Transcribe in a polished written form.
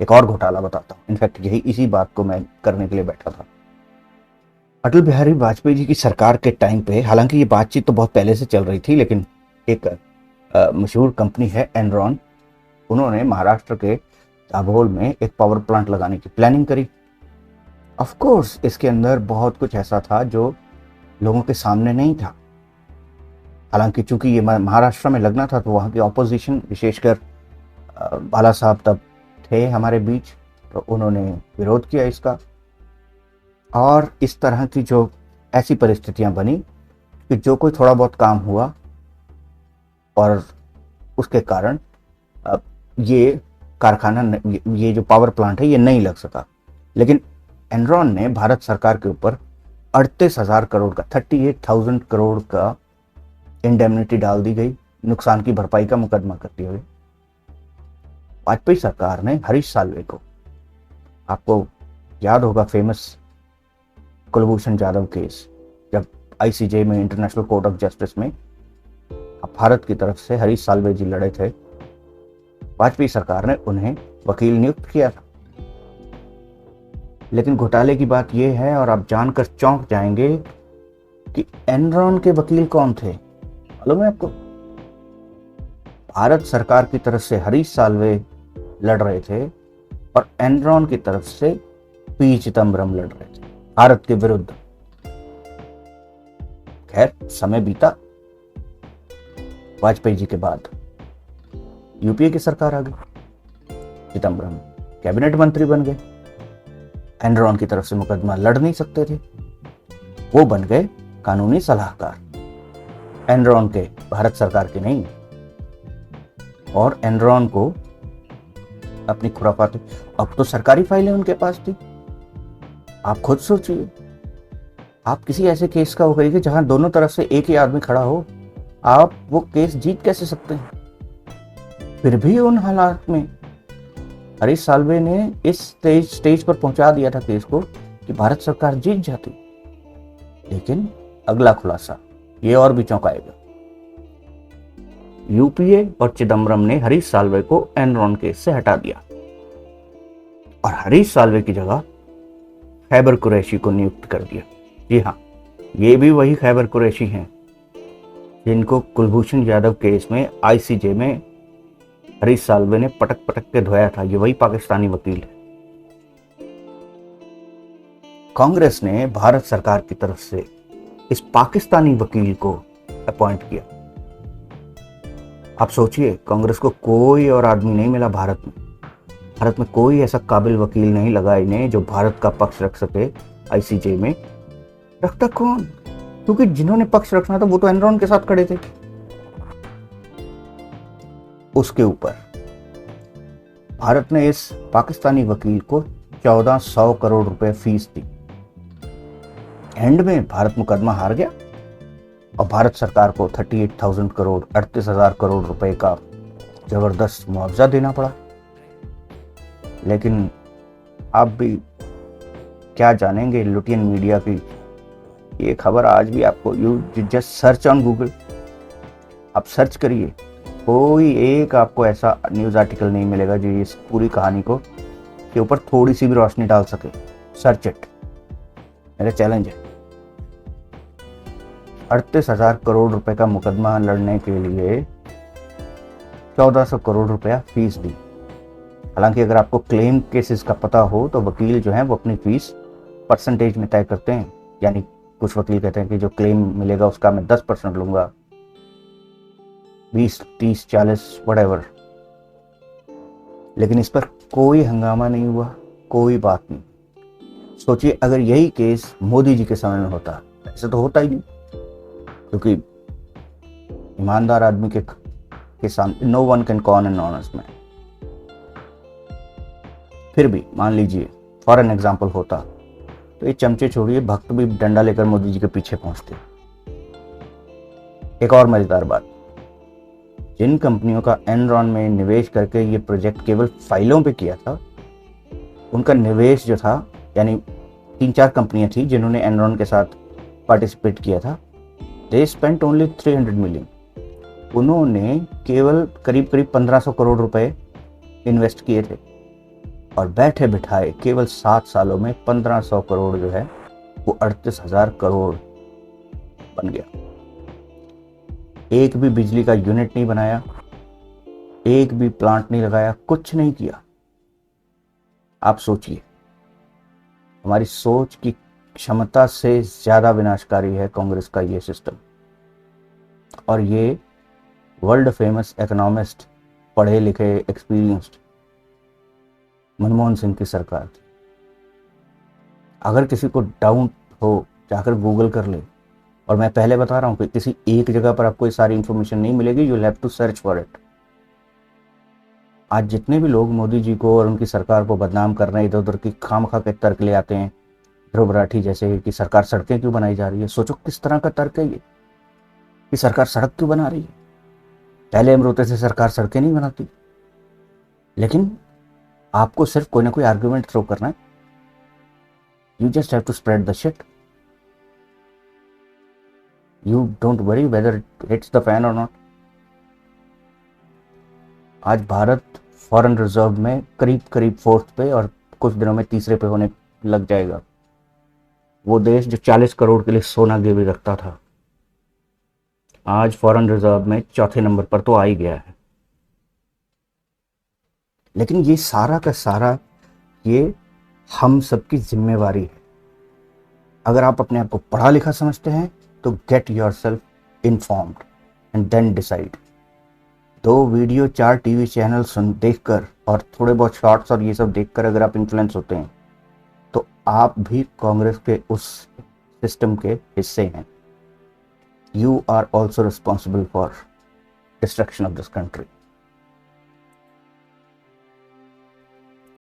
एक और घोटाला बताता हूँ। इनफैक्ट यही इसी बात को मैं करने के लिए बैठा था। अटल बिहारी वाजपेयी जी की सरकार के टाइम पे, हालांकि ये बातचीत तो बहुत पहले से चल रही थी, लेकिन एक मशहूर कंपनी है एनरॉन, उन्होंने महाराष्ट्र के दाभोल में एक पावर प्लांट लगाने की प्लानिंग करी। ऑफ कोर्स इसके अंदर बहुत कुछ ऐसा था जो लोगों के सामने नहीं था। हालांकि चूंकि ये महाराष्ट्र में लगना था तो वहाँ की ऑपोजिशन, विशेषकर बाला साहब तब थे हमारे बीच, तो उन्होंने विरोध किया इसका। और इस तरह की जो ऐसी परिस्थितियां बनी कि जो कोई थोड़ा बहुत काम हुआ और उसके कारण अब ये कारखाना, ये जो पावर प्लांट है ये नहीं लग सका। लेकिन एनरॉन ने भारत सरकार के ऊपर 38,000 करोड़ का, 38,000 करोड़ का इंडेमनिटी डाल दी गई, नुकसान की भरपाई का मुकदमा करते हुए। वाजपेयी सरकार ने हरीश साल्वे को, आपको याद होगा फेमस कुलभूषण जाधव केस, जब आईसीजे में, इंटरनेशनल कोर्ट ऑफ जस्टिस में भारत की तरफ से हरीश साल्वे जी लड़े थे, वाजपेयी सरकार ने उन्हें वकील नियुक्त किया था। लेकिन घोटाले की बात यह है, और आप जानकर चौंक जाएंगे, कि एनरॉन के वकील कौन थे मालूम है आपको? भारत सरकार की तरफ से हरीश साल्वे लड़ रहे थे और एनरॉन की तरफ से पी चिदम्बरम लड़ रहे थे भारत के विरुद्ध। खैर, समय बीता, वाजपेयी जी के बाद यूपीए की सरकार आ गई, चिदम्बरम कैबिनेट मंत्री बन गए, एनरॉन की तरफ से मुकदमा लड़ नहीं सकते थे, वो बन गए कानूनी सलाहकार, एनरॉन के, भारत सरकार के नहीं। और एनरॉन को अपनी खुराफाती, अब तो सरकारी फाइलें उनके पास थी। आप खुद सोचिए, आप किसी ऐसे केस का वो करिए जहां दोनों तरफ से एक ही आदमी खड़ा हो, आप वो केस जीत कैसे सकते हैं? फिर भी उन हालात में हरीश साल्वे ने इस स्टेज पर पहुंचा दिया था केस को कि भारत सरकार जीत जाती। लेकिन अगला खुलासा ये और भी चौंकाएगा। यूपीए और चिदम्बरम ने हरीश साल्वे को एनरॉन केस से हटा दिया और हरीश साल्वे की जगह खैबर कुरैशी को नियुक्त कर दिया। जी हाँ, ये भी वही खैबर कुरैशी हैं जिनको कुलभूषण जाधव केस में आईसीजे में हरीश साल्वे ने पटक पटक के धोया था। ये वही पाकिस्तानी वकील है। कांग्रेस ने भारत सरकार की तरफ से इस पाकिस्तानी वकील को अपॉइंट किया। आप सोचिए, कांग्रेस को कोई और आदमी नहीं मिला भारत में कोई ऐसा काबिल वकील नहीं लगा इन्हें जो भारत का पक्ष रख सके आईसीजे में। रखता कौन? क्योंकि जिन्होंने पक्ष रखना था वो तो एनरॉन के साथ खड़े थे। उसके ऊपर भारत ने इस पाकिस्तानी वकील को 1400 करोड़ रुपए फीस दी। एंड में भारत मुकदमा हार गया और भारत सरकार को 38,000 करोड़, 38,000 करोड़ रुपए का जबरदस्त मुआवजा देना पड़ा। लेकिन आप भी क्या जानेंगे लुटियन मीडिया की ये खबर आज भी आपको, you just search on Google, आप सर्च करिए, कोई एक आपको ऐसा न्यूज़ आर्टिकल नहीं मिलेगा जो इस पूरी कहानी को के ऊपर थोड़ी सी भी रोशनी डाल सके। सर्च इट, मेरा चैलेंज है। 38,000 करोड़ रुपए का मुकदमा लड़ने के लिए 1400 करोड़ रुपया फीस दी। हालांकि अगर आपको क्लेम केसेस का पता हो तो वकील जो हैं वो अपनी फीस परसेंटेज में तय करते हैं। यानी कुछ वकील कहते हैं कि जो क्लेम मिलेगा उसका मैं 10% लूंगा, 20, 30, 40 व्हाटएवर। लेकिन इस पर कोई हंगामा नहीं हुआ, कोई बात नहीं। सोचिए अगर यही केस मोदी जी के समय में होता, ऐसे तो होता ही नहीं, क्योंकि ईमानदार आदमी के सामने no one can con an honest man. फिर भी मान लीजिए फॉर एन एग्जाम्पल होता तो ये चमचे छोड़िए, भक्त भी डंडा लेकर मोदी जी के पीछे पहुंचते। एक और मजेदार बात, जिन कंपनियों का एनरॉन में निवेश करके ये प्रोजेक्ट केवल फाइलों पे किया था, उनका निवेश जो था, यानी 3-4 कंपनियां थी जिन्होंने एनरॉन के साथ पार्टिसिपेट किया था, दे स्पेंट ओनली 300 मिलियन। उन्होंने केवल करीब 1500 करोड़ रुपए इन्वेस्ट किए थे। और बैठे बिठाए केवल 7 सालों में 1500 करोड़ जो है वो 38,000 करोड़ बन गया। एक भी बिजली का यूनिट नहीं बनाया, एक भी प्लांट नहीं लगाया, कुछ नहीं किया। आप सोचिए, हमारी सोच की क्षमता से ज्यादा विनाशकारी है कांग्रेस का ये सिस्टम। और ये वर्ल्ड फेमस इकोनॉमिस्ट, पढ़े लिखे, एक्सपीरियंस्ड मनमोहन सिंह की सरकार थी। अगर किसी को डाउट हो जाकर गूगल कर ले, और मैं पहले बता रहा हूं कि किसी एक जगह पर आपको ये सारी इंफॉर्मेशन नहीं मिलेगी, you will have to search for it. आज जितने भी लोग मोदी जी को और उनकी सरकार को बदनाम कर रहे हैं, इधर उधर की खामखा के तर्क ले आते हैं, ध्रुव राठी जैसे कि सरकार सड़कें क्यों बनाई जा रही है। सोचो किस तरह का तर्क है ये, कि सरकार सड़क क्यों बना रही है। पहले हम रोते थे सरकार सड़कें नहीं बनाती, लेकिन आपको सिर्फ कोई ना कोई आर्ग्यूमेंट थ्रो करना है। You just have to spread the shit. You don't worry whether it hits the fan और नॉट। आज भारत फॉरेन रिजर्व में करीब करीब 4th पे और कुछ दिनों में 3रे पे होने लग जाएगा। वो देश जो 40 करोड़ के लिए सोना गिरवी रखता था, आज फॉरेन रिजर्व में 4थे नंबर पर तो आ ही गया है। लेकिन ये सारा का सारा ये हम सबकी जिम्मेवारी है। अगर आप अपने आप को पढ़ा लिखा समझते हैं तो get yourself informed and then decide. 2 video 4 TV channel देखकर और थोड़े बहुत शॉर्ट्स और ये सब देखकर अगर आप इन्फ्लुएंस होते हैं तो आप भी कांग्रेस के उस सिस्टम के हिस्से हैं। You are also responsible for destruction of this country.